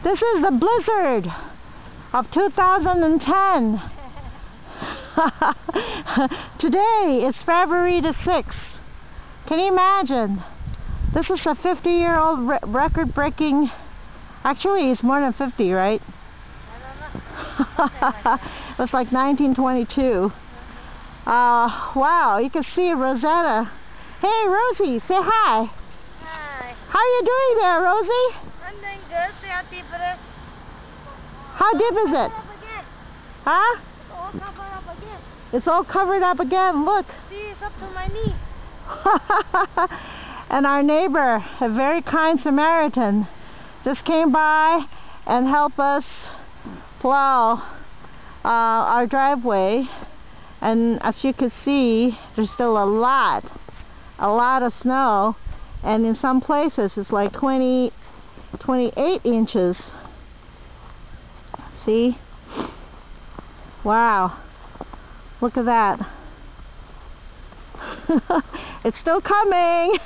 This is the blizzard of 2010. Today is February the 6th. Can you imagine? This is a 50-year-old record-breaking... Actually, it's more than 50, right? It was like 1922. Wow, you can see Rosetta. Hey, Rosie, say hi. Hi. How are you doing there, Rosie? I'm doing good. See how deep it is? How deep is it? Huh? It's all covered up again. It's all covered up again. Look. See, it's up to my knee. And our neighbor, a very kind Samaritan, just came by and helped us plow our driveway. And as you can see, there's still a lot of snow, and in some places it's like 28 inches. See? Wow, look at that. It's still coming.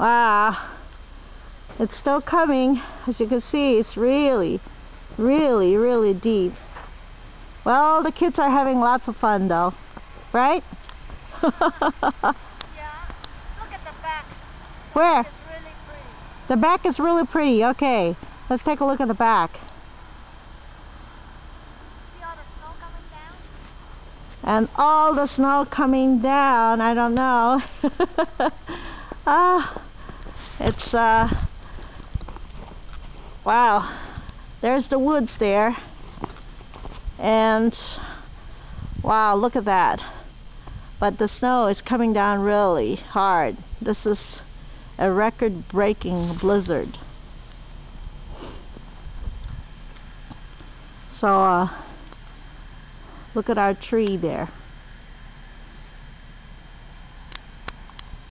Wow, it's still coming. As you can see, it's really deep. Well, the kids are having lots of fun though, right? Yeah, look at the back. Where? It's really pretty. The back is really pretty. Okay, let's take a look at the back. See all the snow coming down? And all the snow coming down, I don't know. It's wow, there's the woods there, and wow, look at that. But the snow is coming down really hard. This is a record-breaking blizzard. So look at our tree there.